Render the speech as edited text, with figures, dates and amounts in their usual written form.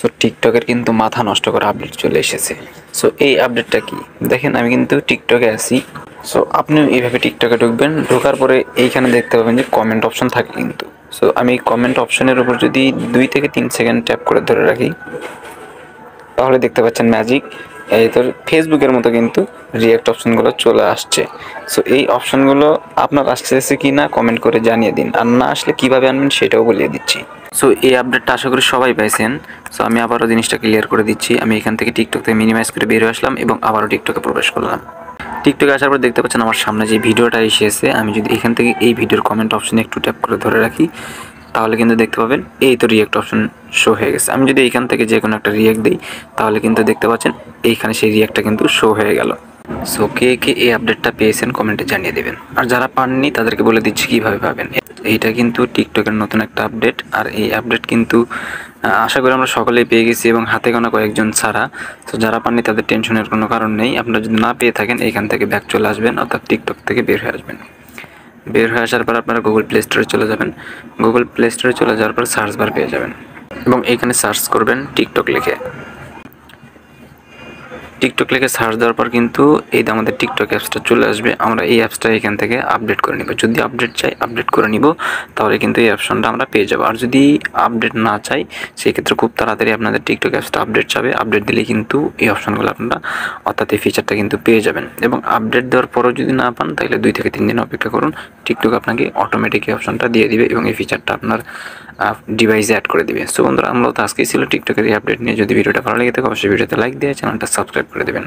So টিকটকের কিন্তু মাথা নষ্ট করা আপডেট চলে এসেছে। সো এই আপডেটটা কি দেখেন, আমি কিন্তু টিকটকে আছি। সো আপনিও এইভাবে টিকটকে ঢুকবেন, ঢোকার পরে এইখানে দেখতে পাবেন যে কমেন্ট অপশন থাকে কিন্তু। সো আমি কমেন্ট অপশনের উপর যদি 2 থেকে 3 সেকেন্ড ট্যাপ করে ধরে রাখি, তাহলে দেখতে পাচ্ছেন ম্যাজিক এই তোর ফেসবুকের মতো কিন্তু রিয়াক্ট অপশনগুলো চলে আসছে। সো এই অপশনগুলো আপনার আসতেছে কি না কমেন্ট করে জানিয়ে দিন, আর না আসলে কীভাবে আনবেন সেটাও বলিয়ে দিচ্ছি। সো এই আপডেটটা আশা করি সবাই পাইছেন। সো আমি আবারও জিনিসটা ক্লিয়ার করে দিচ্ছি। আমি এখান থেকে টিকটক থেকে মিনিমাইজ করে বের হয়ে আসলাম এবং আবারও টিকটকে প্রবেশ করলাম। টিকটকে আসার পর দেখতে পাচ্ছেন আমার সামনে যে ভিডিওটা এসেছে, আমি যদি এখান থেকে এই ভিডিওর কমেন্ট অপশনে একটু ট্যাপ করে ধরে রাখি, তাহলে কিন্তু দেখতে পাবেন এই তো রিয়াক্ট অপশন শো হয়ে গেছে। আমি যদি এইখান থেকে যে কোনো একটা রিয়াক্ট দিই, তাহলে কিন্তু দেখতে পাচ্ছেন এইখানে সেই রিয়াক্টটা কিন্তু শো হয়ে গেল। সো কে কে এই আপডেটটা পেয়েছেন কমেন্টে জানিয়ে দেবেন, আর যারা পাননি তাদেরকে বলে দিচ্ছি কীভাবে পাবেন। এইটা কিন্তু টিকটকের নতুন একটা আপডেট, আর এই আপডেট কিন্তু আশা করি আমরা সকলেই পেয়ে গেছি এবং হাতে গোনা কয়েকজন ছাড়া। তো যারা পাননি তাদের টেনশনের কোনো কারণ নেই। আপনারা যদি না পেয়ে থাকেন এইখান থেকে ব্যাক চলে আসবেন, অর্থাৎ টিকটক থেকে বের হয়ে আসবেন। বের হয়ে আসার পর আপনারা গুগল প্লে স্টোরে চলে যাবেন। গুগল প্লে স্টোরে চলে যাওয়ার পর সার্চ বার পেয়ে যাবেন এবং এইখানে সার্চ করবেন টিকটক লিখে। টিকটক লিখে সার্চ দেওয়ার পর কিন্তু এই আমাদের টিকটক অ্যাপসটা চলে আসবে। আমরা এই অ্যাপসটা এখান থেকে আপডেট করে নিব। যদি আপডেট চাই আপডেট করে নিব, তাহলে কিন্তু এই অপশনটা আমরা পেয়ে যাবো। আর যদি আপডেট না চাই, সেই ক্ষেত্রে খুব তাড়াতাড়ি আপনাদের টিকটক অ্যাপসটা আপডেট যাবে। আপডেট দিলে কিন্তু এই অপশনগুলো আপনারা, অর্থাৎ এই ফিচারটা কিন্তু পেয়ে যাবেন। এবং আপডেট দেওয়ার পরও যদি না পান, তাহলে 2 থেকে 3 দিন অপেক্ষা করুন। টিকটক আপনাকে অটোমেটিক এই অপশনটা দিয়ে দিবে এবং এই ফিচারটা আপনার ডিভাইসে অ্যাড করে দিবে। সো বন্ধুরা, আমরা তো আজকেই ছিল টিকটকের এই আপডেট নিয়ে। যদি ভিডিওটা ভালো লেগে থাকে অবশ্যই ভিডিওতে লাইক দিয়ে চ্যানেলটা সাবস্ক্রাইব করে দেবেন।